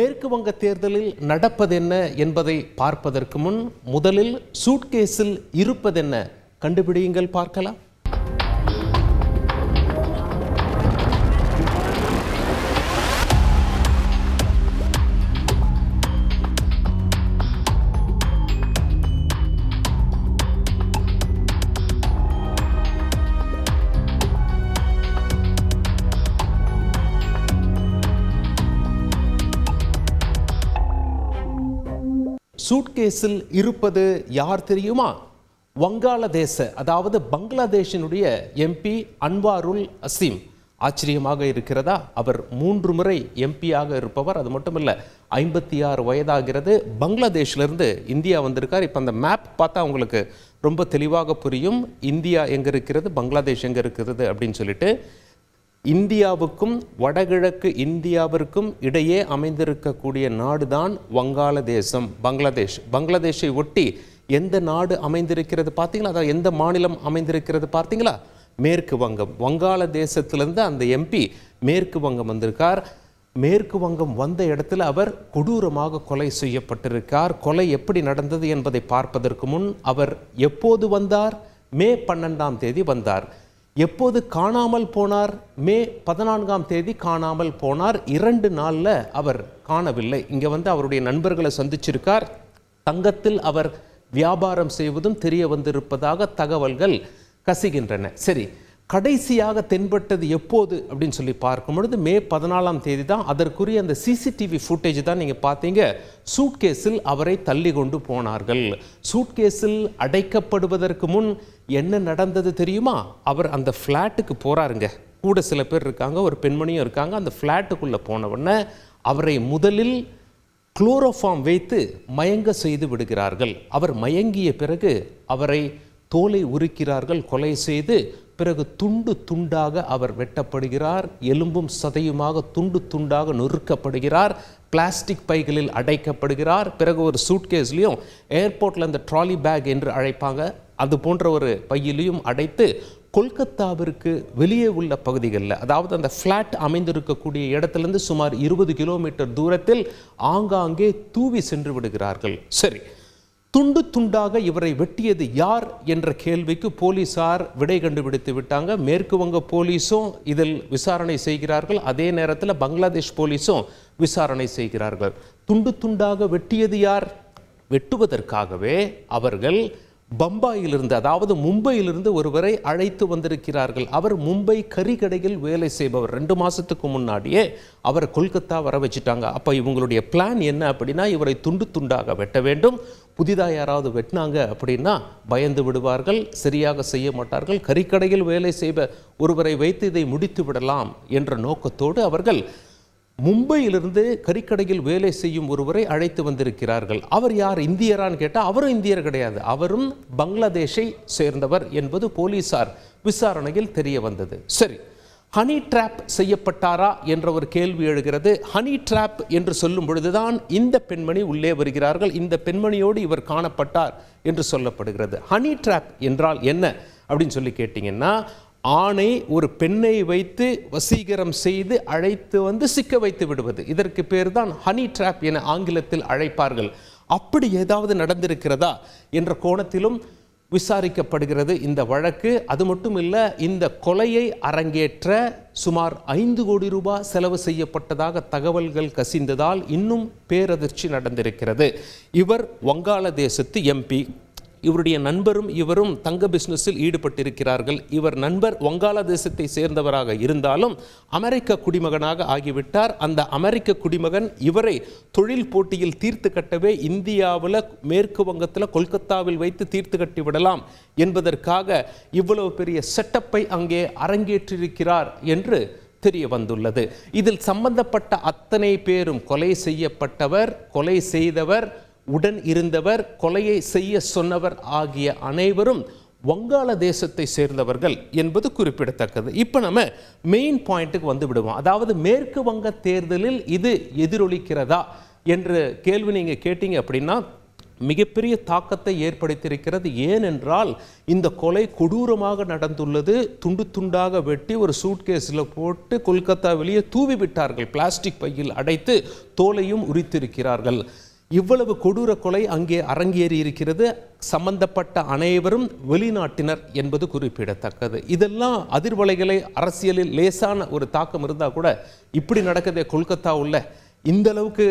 மேற்கு வங்க தேர்தலில் நடப்பதென்ன என்பதை பார்ப்பதற்கு முன் முதலில் சூட்கேஸில் இருப்பதென்ன கண்டுபிடியுங்கள் பார்க்கலாம். சூட்கேஸில் இருப்பது யார் தெரியுமா? வங்காளதேச, அதாவது பங்களாதேஷினுடைய எம்பி அன்வாருல் அசீம். ஆச்சரியமாக இருக்கிறதா? அவர் 3 முறை எம்பியாக இருப்பவர். அது மட்டும் இல்லை, 56 வயதாகிறது. பங்களாதேஷ்லேருந்து இந்தியா வந்திருக்கார். இப்போ அந்த மேப் பார்த்தா உங்களுக்கு ரொம்ப தெளிவாக புரியும் இந்தியா எங்கே இருக்கிறது, பங்களாதேஷ் எங்கே இருக்கிறது அப்படின்னு சொல்லிட்டு. இந்தியாவுக்கும் வடகிழக்கு இந்தியாவிற்கும் இடையே அமைந்திருக்கக்கூடிய நாடுதான் வங்காளதேசம், பங்களாதேஷ். பங்களாதேஷை ஒட்டி எந்த நாடு அமைந்திருக்கிறது பார்த்தீங்களா? அதாவது எந்த மாநிலம் அமைந்திருக்கிறது பார்த்தீங்களா? மேற்கு வங்கம். வங்காளதேசத்திலிருந்து அந்த எம்பி மேற்கு வங்கம் வந்திருக்கார். மேற்கு வங்கம் வந்த இடத்துல அவர் கொடூரமாக கொலை செய்யப்பட்டிருக்கார். கொலை எப்படி நடந்தது என்பதை பார்ப்பதற்கு முன் அவர் எப்போது வந்தார்? மே 12ஆம் தேதி வந்தார். எப்போது காணாமல் போனார்? மே 14ஆம் தேதி காணாமல் போனார். 2 நாளில் அவர் காணவில்லை. இங்கே வந்து அவருடைய நண்பர்களை சந்திச்சிருக்கார். தங்கத்தில் அவர் வியாபாரம் செய்வதும் தெரிய வந்திருப்பதாக தகவல்கள் கசிகின்றன. சரி, கடைசியாக தென்பட்டது எப்போது அப்படின்னு சொல்லி பார்க்கும் பொழுது மே 14ஆம் தேதி தான். அதற்குரிய அந்த சிசிடிவி ஃபுட்டேஜ் தான் நீங்கள் பார்த்தீங்க. சூட்கேஸில் அவரை தள்ளி கொண்டு போனார்கள். சூட்கேஸில் அடைக்கப்படுவதற்கு முன் என்ன நடந்தது தெரியுமா? அவர் அந்த ஃப்ளாட்டுக்கு போகிறாருங்க. கூட சில பேர் இருக்காங்க, ஒரு பெண்மணியும் இருக்காங்க. அந்த ஃப்ளாட்டுக்குள்ளே போனவுடனே அவரை முதலில் குளோரோஃபார்ம் வைத்து மயங்க செய்து விடுகிறார்கள். அவர் மயங்கிய பிறகு அவரை தோலை உரிக்கிறார்கள், கொலை செய்து. பிறகு துண்டு துண்டாக அவர் வெட்டப்படுகிறார். எலும்பும் சதையுமாக துண்டு துண்டாக நொறுக்கப்படுகிறார். பிளாஸ்டிக் பைகளில் அடைக்கப்படுகிறார். பிறகு ஒரு சூட்கேஸ்லையும், ஏர்போர்ட்டில் அந்த ட்ராலி பேக் என்று அழைப்பாங்க, அது போன்ற ஒரு பையிலையும் அடைத்து கொல்கத்தாவிற்கு வெளியே உள்ள பகுதிகளில், அதாவது அந்த ஃப்ளாட் அமைந்திருக்கக்கூடிய இடத்துலேருந்து சுமார் 20 கிலோமீட்டர் தூரத்தில் ஆங்காங்கே தூவி சென்று விடுகிறார்கள். சரி, துண்டு துண்டாக இவரை வெட்டியது யார் என்ற கேள்விக்கு போலீசார் விடை கண்டுபிடித்து விட்டாங்க. மேற்கு வங்க போலீஸும் இதில் விசாரணை செய்கிறார்கள். அதே நேரத்தில் பங்களாதேஷ் போலீஸும் விசாரணை செய்கிறார்கள். துண்டு துண்டாக வெட்டியது யார்? வெட்டுவதற்காகவே அவர்கள் பம்பாயிலிருந்து, அதாவது மும்பையிலிருந்து ஒருவரை அழைத்து வந்திருக்கிறார்கள். அவர் மும்பை கறிக்கடையில் வேலை செய்பவர். 2 மாதத்துக்கு முன்னாடியே அவர் கொல்கத்தா வர வச்சுட்டாங்க. அப்போ இவங்களுடைய பிளான் என்ன அப்படின்னா, இவரை துண்டு துண்டாக வெட்ட வேண்டும். புதிதாக யாராவது வெட்டினாங்க அப்படின்னா பயந்து விடுவார்கள், சரியாக செய்ய மாட்டார்கள். கறிக்கடையில் வேலை செய்த ஒருவரை வைத்து இதை முடித்து விடலாம் என்ற நோக்கத்தோடு அவர்கள் மும்பையிலிருந்து கறிக்கடையில் வேலை செய்யும் ஒருவரை அழைத்து வந்திருக்கிறார்கள். அவர் யார்? இந்தியரான்னு கேட்டால் அவரும் இந்தியர் கிடையாது, அவரும் பங்களாதேஷை சேர்ந்தவர் என்பது போலீசார் விசாரணையில் தெரிய வந்தது. சரி, ஹனி ட்ராப் செய்யப்பட்டாரா என்ற ஒரு கேள்வி எழுகிறது. ஹனி ட்ராப் என்று சொல்லும் பொழுதுதான் இந்த பெண்மணி உள்ளே வருகிறார்கள். இந்த பெண்மணியோடு இவர் காணப்பட்டார் என்று சொல்லப்படுகிறது. ஹனி ட்ராப் என்றால் என்ன அப்படின்னு சொல்லி கேட்டிங்கன்னா, ஆணை ஒரு பெண்ணை வைத்து வசீகரம் செய்து அழைத்து வந்து சிக்க வைத்து விடுவது. இதற்கு பேர் தான் ஹனி ட்ராப் என ஆங்கிலத்தில் அழைப்பார்கள். அப்படி ஏதாவது நடந்திருக்கிறதா என்ற கோணத்திலும் விசாரிக்கப்படுகிறது இந்த வழக்கு. அது மட்டும் இல்லை, இந்த கொலையை அரங்கேற்ற சுமார் 5 கோடி ரூபாய் செலவு செய்யப்பட்டதாக தகவல்கள் கசிந்ததால் இன்னும் பேரதிர்ச்சி நடந்திருக்கிறது. இவர் வங்காளதேசத்து எம்பி. இவருடைய நண்பரும் இவரும் தங்க பிஸ்னஸில் ஈடுபட்டிருக்கிறார்கள். இவர் நண்பர் வங்காளதேசத்தை சேர்ந்தவராக இருந்தாலும் அமெரிக்க குடிமகனாக ஆகிவிட்டார். அந்த அமெரிக்க குடிமகன் இவரை தொழில் போட்டியில் தீர்த்து கட்டவே இந்தியாவில் மேற்கு வங்கத்தில் கொல்கத்தாவில் வைத்து தீர்த்து கட்டி விடலாம் என்பதற்காக இவ்வளவு பெரிய செட்டப்பை அங்கே அரங்கேற்றிருக்கிறார் என்று தெரிய வந்துள்ளது. இதில் சம்பந்தப்பட்ட அத்தனை பேரும், கொலை செய்யப்பட்டவர், கொலை செய்தவர், உடன் இருந்தவர், கொலையை செய்ய சொன்னவர் ஆகிய அனைவரும் வங்காளதேசத்தை சேர்ந்தவர்கள் என்பது குறிப்பிடத்தக்கது. இப்போ நம்ம மெயின் பாயிண்ட்டுக்கு வந்து விடுவோம். அதாவது மேற்கு வங்க தேர்தலில் இது எதிரொலிக்கிறதா என்ற கேள்வி நீங்கள் கேட்டீங்க அப்படின்னா, மிகப்பெரிய தாக்கத்தை ஏற்படுத்தியிருக்கிறது. ஏனென்றால் இந்த கொலை கொடூரமாக நடந்துள்ளது. துண்டு துண்டாக வெட்டி ஒரு சூட்கேஸில் போட்டு கொல்கத்தா வெளியே தூவி விட்டார்கள். பிளாஸ்டிக் பையில் அடைத்து தோலையும் உரித்திருக்கிறார்கள். இவ்வளவு கொடூர கொலை அங்கே அரங்கேறி இருக்கிறது. சம்பந்தப்பட்ட அனைவரும் வெளிநாட்டினர் என்பது குறிப்பிடத்தக்கது. இதெல்லாம் அதிர்வலைகளை அரசியலில் லேசான ஒரு தாக்கம் இருந்தால் கூட இப்படி நடக்குதே கொல்கத்தா உள்ள இந்த அளவுக்கு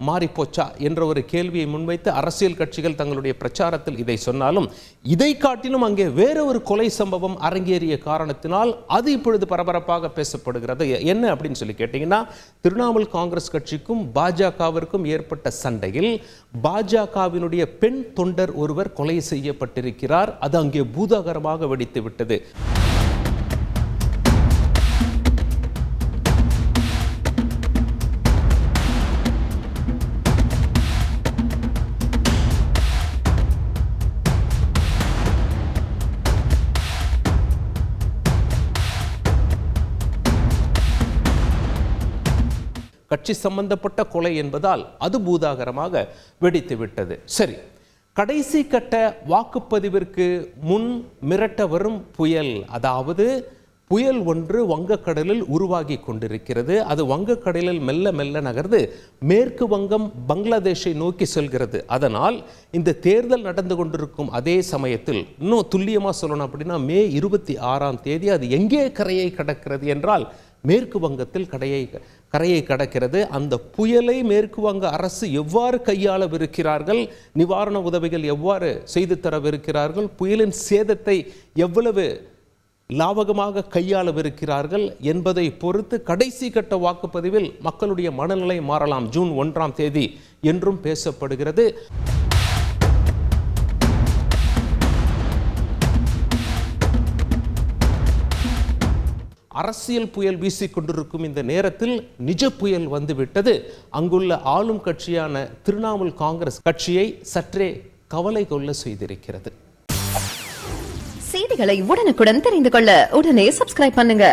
மாறிப்போச்சா என்ற ஒரு கேள்வியை முன்வைத்து அரசியல் கட்சிகள் தங்களுடைய பிரச்சாரத்தில் இதை சொன்னாலும், இதை காட்டிலும் அங்கே வேற ஒரு கொலை சம்பவம் அரங்கேறிய காரணத்தினால் அது இப்பொழுது பரபரப்பாக பேசப்படுகிறது. என்ன அப்படின்னு சொல்லி கேட்டீங்கன்னா, திரிணாமுல் காங்கிரஸ் கட்சிக்கும் பாஜகவிற்கும் ஏற்பட்ட சண்டையில் பாஜகவினுடைய பெண் தொண்டர் ஒருவர் கொலை செய்யப்பட்டிருக்கிறார். அது அங்கே பூதாகரமாக வெடித்து விட்டது. கட்சி சம்பந்தப்பட்ட கொலை என்பதால் அது பூதாகரமாக வெடித்து விட்டது. சரி, கடைசி கட்ட வாக்குப்பதிவிற்கு முன் மிரட்ட வரும் புயல், அதாவது புயல் ஒன்று வங்கக்கடலில் உருவாகி கொண்டிருக்கிறது. அது வங்கக்கடலில் மெல்ல மெல்ல நகர்ந்து மேற்கு வங்கம் பங்களாதேஷை நோக்கி செல்கிறது. அதனால் இந்த தேர்தல் நடந்து கொண்டிருக்கும் அதே சமயத்தில், இன்னும் துல்லியமாக சொல்லணும் அப்படின்னா மே 26 அது எங்கே கரையை கடக்கிறது என்றால் மேற்கு வங்கத்தில் கரையை கடக்கிறது. அந்த புயலை மேற்கு வங்க அரசு எவ்வாறு கையாளவிருக்கிறார்கள், நிவாரண உதவிகள் எவ்வாறு செய்து தரவிருக்கிறார்கள், புயலின் சேதத்தை எவ்வளவு லாபகமாக கையாளவிருக்கிறார்கள் என்பதை பொறுத்து கடைசி கட்ட வாக்குப்பதிவில் மக்களுடைய மனநிலை மாறலாம். ஜூன் 1 என்றும் பேசப்படுகிறது. அரசியல் புயல் வீசிக்கொண்டிருக்கும் இந்த நேரத்தில் நிஜ புயல் வந்துவிட்டது. அங்குள்ள ஆளும் கட்சியான திரிணாமுல் காங்கிரஸ் கட்சியை சற்றே கவலை கொள்ள செய்திருக்கிறது. செய்திகளை உடனுக்குடன் தெரிந்து கொள்ள உடனே சப்ஸ்கிரைப் பண்ணுங்க.